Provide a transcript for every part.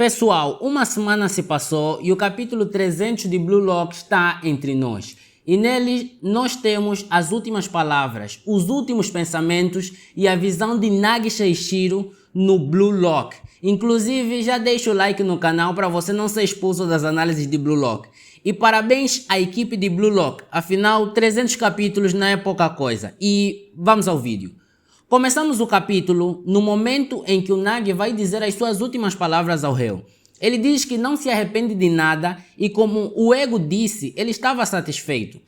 Pessoal, uma semana se passou e o capítulo 300 de Blue Lock está entre nós. E nele nós temos as últimas palavras, os últimos pensamentos e a visão de Nagi Seishiro no Blue Lock. Inclusive, já deixa o like no canal para você não ser expulso das análises de Blue Lock. E parabéns à equipe de Blue Lock, afinal 300 capítulos não é pouca coisa. E vamos ao vídeo. Começamos o capítulo no momento em que o Nagi vai dizer as suas últimas palavras ao réu. Ele diz que não se arrepende de nada e, como o ego disse, ele estava satisfeito.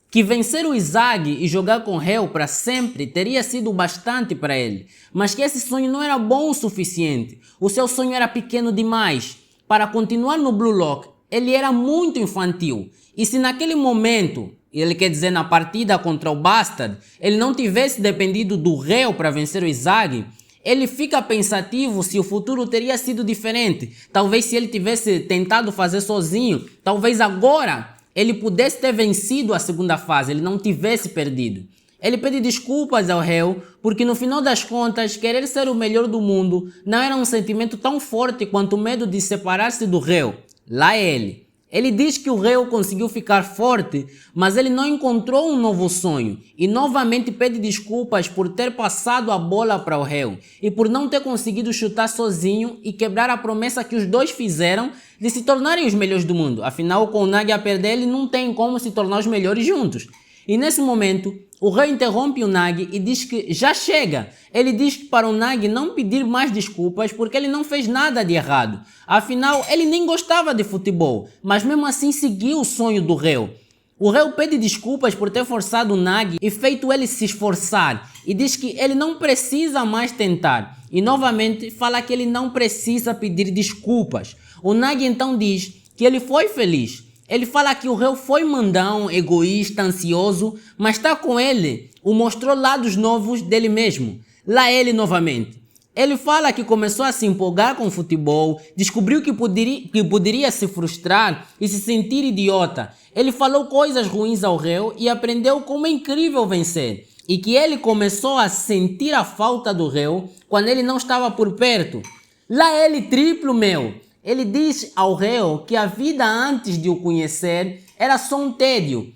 Que vencer o Izagi e jogar com o réu para sempre teria sido bastante para ele, mas que esse sonho não era bom o suficiente. O seu sonho era pequeno demais. Para continuar no Blue Lock, ele era muito infantil. E se naquele momento, ele quer dizer na partida contra o Bastard, ele não tivesse dependido do réu para vencer o Izagi, ele fica pensativo se o futuro teria sido diferente. Talvez se ele tivesse tentado fazer sozinho, talvez agora ele pudesse ter vencido a segunda fase, ele não tivesse perdido. Ele pede desculpas ao réu, porque no final das contas, querer ser o melhor do mundo não era um sentimento tão forte quanto o medo de separar-se do réu. Lá ele. Ele diz que o réu conseguiu ficar forte, mas ele não encontrou um novo sonho e novamente pede desculpas por ter passado a bola para o réu e por não ter conseguido chutar sozinho e quebrar a promessa que os dois fizeram de se tornarem os melhores do mundo. Afinal, com o Nagi a perder, ele não tem como se tornar os melhores juntos. E nesse momento, o réu interrompe o Nagi e diz que já chega. Ele diz para o Nagi não pedir mais desculpas porque ele não fez nada de errado. Afinal, ele nem gostava de futebol, mas mesmo assim seguiu o sonho do réu. O réu pede desculpas por ter forçado o Nagi e feito ele se esforçar. E diz que ele não precisa mais tentar. E novamente fala que ele não precisa pedir desculpas. O Nagi então diz que ele foi feliz. Ele fala que o réu foi mandão, egoísta, ansioso, mas está com ele, o mostrou lados novos dele mesmo. Lá ele novamente. Ele fala que começou a se empolgar com o futebol, descobriu que poderia se frustrar e se sentir idiota. Ele falou coisas ruins ao réu e aprendeu como é incrível vencer. E que ele começou a sentir a falta do réu quando ele não estava por perto. Lá ele triplo, meu. Ele diz ao réu que a vida antes de o conhecer era só um tédio.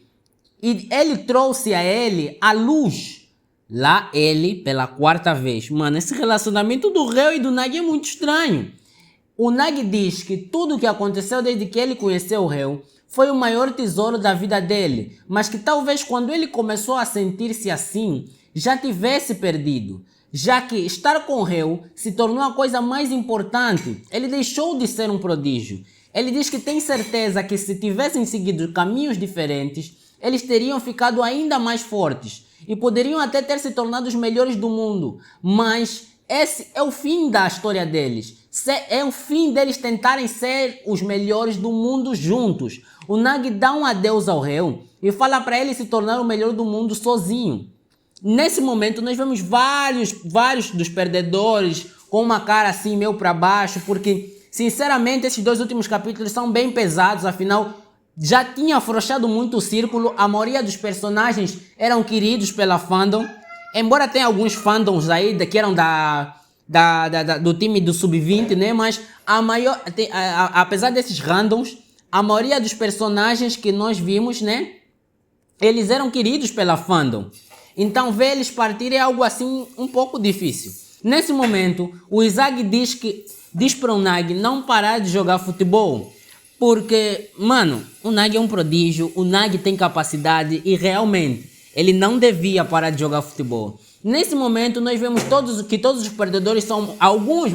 E ele trouxe a ele a luz. Lá ele, pela quarta vez. Mano, esse relacionamento do réu e do Nagi é muito estranho. O Nagi diz que tudo o que aconteceu desde que ele conheceu o réu foi o maior tesouro da vida dele. Mas que talvez quando ele começou a sentir-se assim, já tivesse perdido. Já que estar com o réu se tornou a coisa mais importante, ele deixou de ser um prodígio. Ele diz que tem certeza que se tivessem seguido caminhos diferentes, eles teriam ficado ainda mais fortes e poderiam até ter se tornado os melhores do mundo. Mas esse é o fim da história deles. É o fim deles tentarem ser os melhores do mundo juntos. O Nagi dá um adeus ao réu e fala para ele se tornar o melhor do mundo sozinho. Nesse momento nós vemos vários dos perdedores com uma cara assim meio para baixo, porque sinceramente esses dois últimos capítulos são bem pesados, afinal já tinha afrouxado muito o círculo, a maioria dos personagens eram queridos pela fandom, embora tenha alguns fandoms aí que eram do time do Sub-20, né, mas apesar desses randoms, a maioria dos personagens que nós vimos, né, eles eram queridos pela fandom. Então ver eles partirem é algo assim um pouco difícil. Nesse momento, o Izagi diz para o Nagi não parar de jogar futebol. Porque, mano, o Nagi é um prodígio, o Nagi tem capacidade e realmente ele não devia parar de jogar futebol. Nesse momento nós vemos que todos os perdedores são,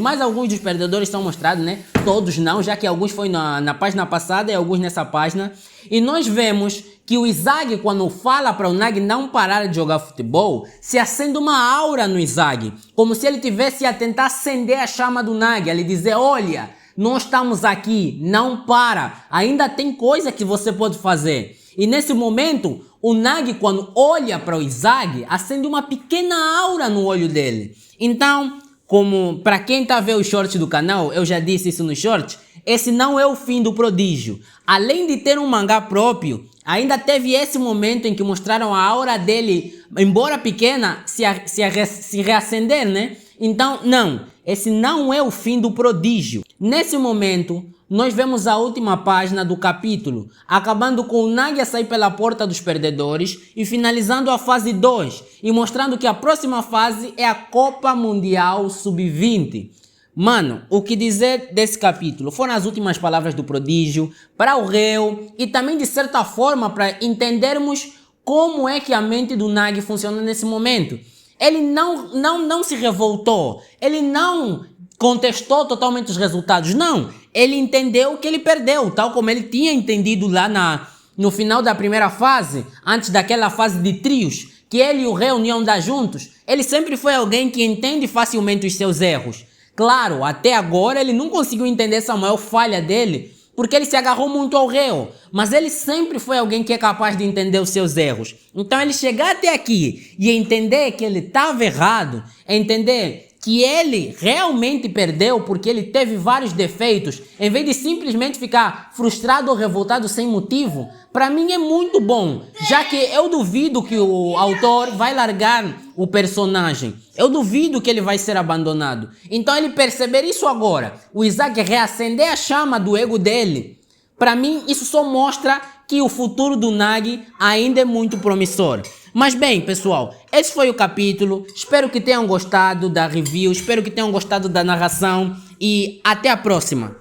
mais alguns dos perdedores são mostrados, né? Todos não, já que alguns foi na página passada e alguns nessa página. E nós vemos que o Izagi, quando fala para o Nagi não parar de jogar futebol, se acende uma aura no Izagi, como se ele tivesse a tentar acender a chama do Nagi, ele dizer, olha, nós estamos aqui, não para, ainda tem coisa que você pode fazer. E nesse momento, o Nagi, quando olha para o Izagi, acende uma pequena aura no olho dele. Então, como para quem tá vendo os shorts do canal, eu já disse isso nos shorts, esse não é o fim do prodígio. Além de ter um mangá próprio, ainda teve esse momento em que mostraram a aura dele, embora pequena, se reacender, né? Então, não, esse não é o fim do prodígio. Nesse momento, nós vemos a última página do capítulo, acabando com o Nagi a sair pela porta dos perdedores e finalizando a fase 2 e mostrando que a próxima fase é a Copa Mundial Sub-20. Mano, o que dizer desse capítulo? Foram as últimas palavras do prodígio para o réu e também de certa forma para entendermos como é que a mente do Nagi funciona nesse momento. Ele não se revoltou, ele não contestou totalmente os resultados, não. Ele entendeu que ele perdeu, tal como ele tinha entendido lá no final da primeira fase, antes daquela fase de trios, que ele e o réu iam dar juntos. Ele sempre foi alguém que entende facilmente os seus erros. Claro, até agora ele não conseguiu entender essa maior falha dele, porque ele se agarrou muito ao réu, mas ele sempre foi alguém que é capaz de entender os seus erros. Então ele chegar até aqui e entender que ele estava errado, entender que ele realmente perdeu porque ele teve vários defeitos, em vez de simplesmente ficar frustrado ou revoltado sem motivo, para mim é muito bom, já que eu duvido que o autor vai largar o personagem. Eu duvido que ele vai ser abandonado. Então ele perceber isso agora, o Isaac reacender a chama do ego dele, para mim isso só mostra que o futuro do Nagi ainda é muito promissor. Mas bem, pessoal, esse foi o capítulo. Espero que tenham gostado da review, espero que tenham gostado da narração e até a próxima.